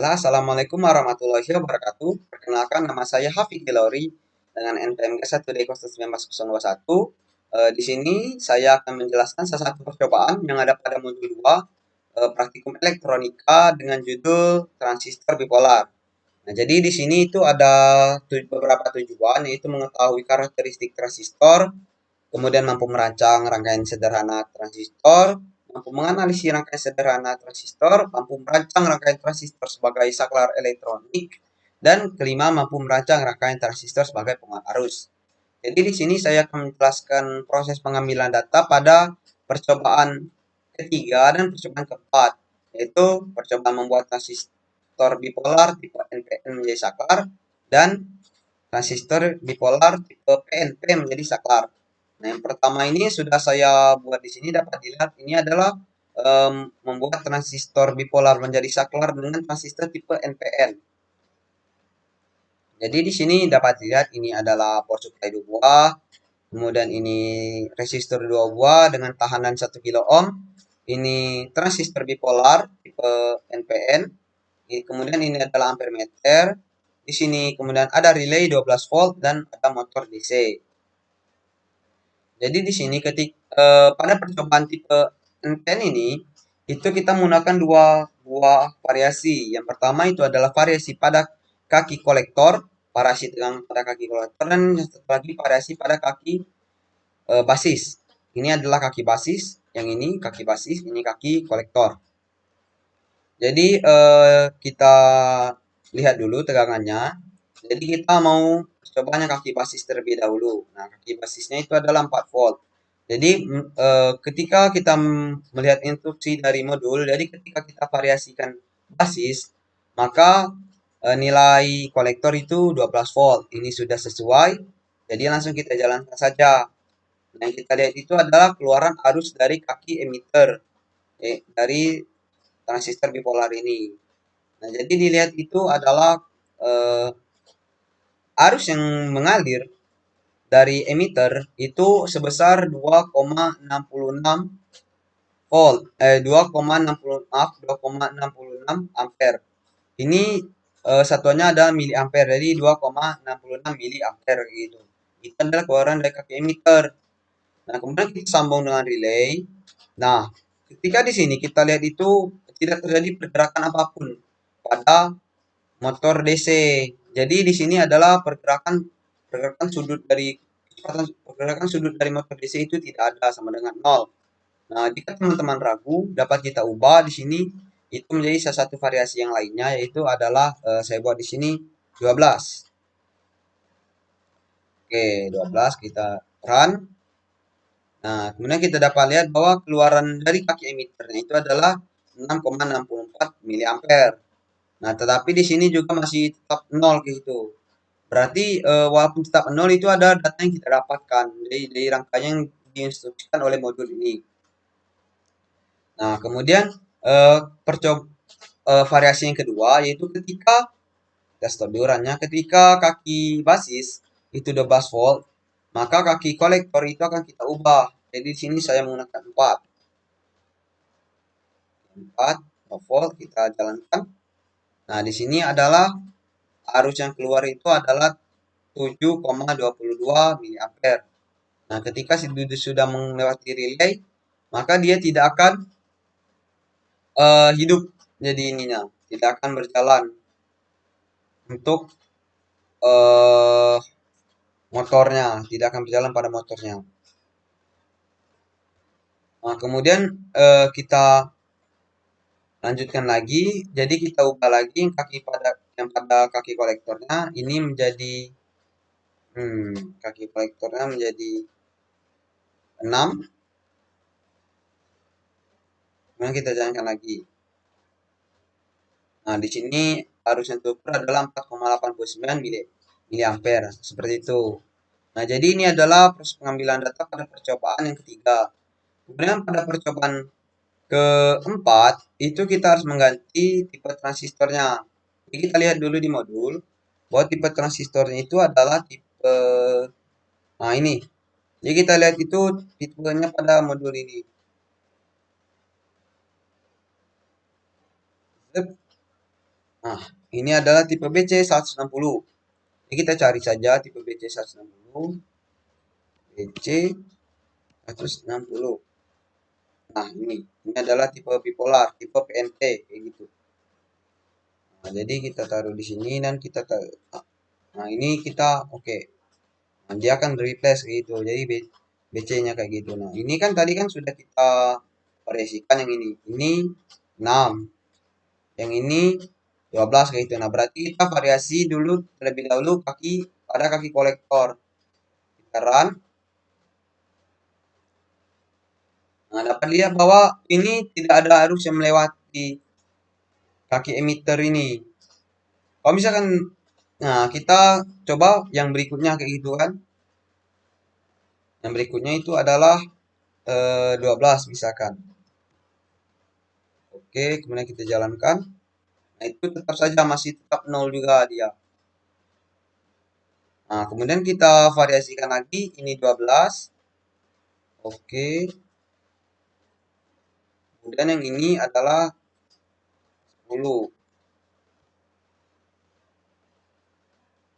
Baiklah, Assalamualaikum warahmatullahi wabarakatuh. Perkenalkan, nama saya Hafid Hilori dengan NPMK 1D19021. Di sini saya akan menjelaskan salah satu percobaan yang ada pada modul 2, praktikum elektronika dengan judul transistor bipolar. Nah, jadi di sini itu ada beberapa tujuan, yaitu mengetahui karakteristik transistor, kemudian mampu merancang rangkaian sederhana transistor, mampu menganalisis rangkaian sederhana transistor, mampu merancang rangkaian transistor sebagai saklar elektronik, dan kelima mampu merancang rangkaian transistor sebagai penguat arus. Jadi di sini saya akan menjelaskan proses pengambilan data pada percobaan ketiga dan percobaan keempat, yaitu percobaan membuat transistor bipolar tipe NPN menjadi saklar dan transistor bipolar tipe PNP menjadi saklar. Nah, yang pertama ini sudah saya buat di sini, dapat dilihat ini adalah membuat transistor bipolar menjadi saklar dengan transistor tipe NPN. Jadi di sini dapat dilihat ini adalah power supply 2 buah, kemudian ini resistor 2 buah dengan tahanan 1 kilo ohm. Ini transistor bipolar tipe NPN. Kemudian ini adalah ampere meter. Di sini kemudian ada relay 12 volt dan ada motor DC. Jadi di sini pada percobaan tipe NPN ini itu kita menggunakan dua buah variasi. Yang pertama itu adalah variasi pada kaki kolektor, variasi tegang pada kaki kolektor, dan yang satu lagi variasi pada kaki basis. Ini adalah kaki basis, yang ini kaki basis, ini kaki kolektor. Jadi kita lihat dulu tegangannya. Jadi kita mau cobanya kaki basis terlebih dahulu. Nah, kaki basisnya itu adalah 4 volt. Jadi ketika kita melihat instruksi dari modul, jadi ketika kita variasikan basis, maka nilai kolektor itu 12 volt. Ini sudah sesuai. Jadi langsung kita jalankan saja. Nah, yang kita lihat itu adalah keluaran arus dari kaki emitter dari transistor bipolar ini. Nah, jadi dilihat itu adalah arus yang mengalir dari emitter itu sebesar 2,66 volt, 2,66 ampere. Ini satuannya adalah mili ampere, jadi 2,66 mili ampere gitu. Itu adalah keluaran dari kaki emitter. Nah, kemudian kita sambung dengan relay. Nah, ketika di sini kita lihat itu tidak terjadi pergerakan apapun pada motor DC. Jadi di sini adalah pergerakan sudut dari pergerakan sudut dari motor DC itu tidak ada, sama dengan 0. Nah, jika teman-teman ragu, dapat kita ubah di sini itu menjadi salah satu variasi yang lainnya, yaitu adalah saya buat di sini 12. Oke, 12 kita run. Nah, kemudian kita dapat lihat bahwa keluaran dari kaki emitternya itu adalah 6,64 mili ampere. Nah, tetapi di sini juga masih tetap 0 gitu. Berarti walaupun tetap 0 itu ada data yang kita dapatkan dari rangkaian yang diinstruksikan oleh modul ini. Nah, kemudian variasi yang kedua yaitu ketika kita stop diurannya, ketika kaki basis itu 12 volt, maka kaki kolektor itu akan kita ubah. Jadi di sini saya menggunakan 4 volt kita jalankan. Nah, di sini adalah arus yang keluar itu adalah 7,22 mili ampere. Nah, ketika sudah melewati relay, maka dia tidak akan hidup, jadi ininya tidak akan berjalan untuk motornya, tidak akan berjalan pada motornya. Nah, kemudian kita lanjutkan lagi, jadi kita ubah lagi yang pada kaki kolektornya ini menjadi kaki kolektornya menjadi 6. Kemudian kita jalankan lagi. Nah, di sini arus yang terukur adalah 4,89 mili ampere, seperti itu. Nah, jadi ini adalah proses pengambilan data pada percobaan yang ketiga. Kemudian pada percobaan keempat, itu kita harus mengganti tipe transistornya. Jadi kita lihat dulu di modul, bahwa tipe transistornya itu adalah tipe, nah ini. Jadi kita lihat itu tipenya pada modul ini. Nah, ini adalah tipe BC 160. Jadi kita cari saja tipe BC 160, BC 160. Nah, ini adalah tipe bipolar, tipe PNP kayak gitu. Nah, jadi kita taruh di sini dan kita taruh. Nah, ini kita oke. Nah, dia akan replace gitu. Jadi BC-nya kayak gitu. Nah, ini kan tadi kan sudah kita variasikan yang ini. Ini 6. Yang ini 12 kayak gitu. Nah, berarti kita variasi dulu terlebih dahulu pada kaki kolektor. Kita run. Nah, dapat lihat bahwa ini tidak ada arus yang melewati kaki emitter ini. Kalau misalkan, nah kita coba yang berikutnya kayak gitu kan. Yang berikutnya itu adalah 12 misalkan. Oke, kemudian kita jalankan. Nah, itu tetap saja masih tetap 0 juga dia. Nah, kemudian kita variasikan lagi, ini 12. Oke. Kemudian yang ini adalah 10.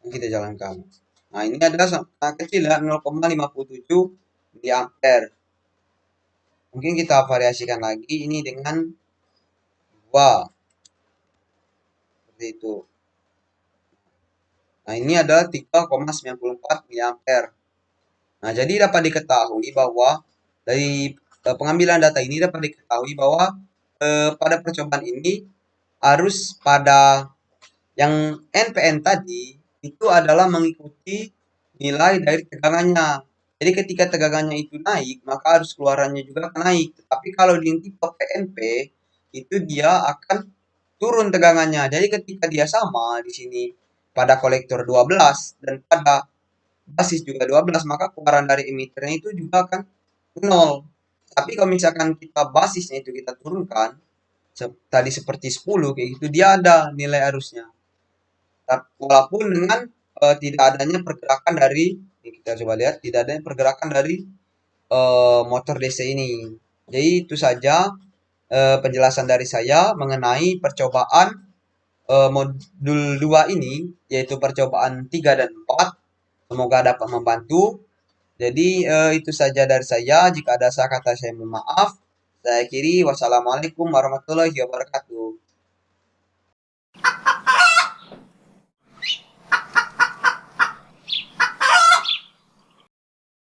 Yang kita jalankan. Nah, ini adalah sangat kecil ya, 0,57 mA. Mungkin kita variasikan lagi ini dengan 2. Seperti itu. Nah, ini adalah 3,94 mA. Nah, jadi dapat diketahui bahwa dari pengambilan data ini dapat diketahui bahwa pada percobaan ini arus pada yang NPN tadi itu adalah mengikuti nilai dari tegangannya. Jadi ketika tegangannya itu naik, maka arus keluarannya juga akan naik. Tapi kalau di tipe PNP itu dia akan turun tegangannya. Jadi ketika dia sama di sini pada kolektor 12 dan pada basis juga 12, maka keluaran dari emiternya itu juga akan 0. Tapi kalau misalkan kita basisnya itu kita turunkan, tadi seperti 10 kayak gitu, dia ada nilai arusnya. Walaupun dengan tidak adanya pergerakan dari, ini kita coba lihat, tidak adanya pergerakan dari motor DC ini. Jadi itu saja penjelasan dari saya mengenai percobaan modul 2 ini, yaitu percobaan 3 dan 4. Semoga dapat membantu. Jadi itu saja dari saya. Jika ada salah kata saya mohon maaf. Saya akhiri. Wassalamualaikum warahmatullahi wabarakatuh.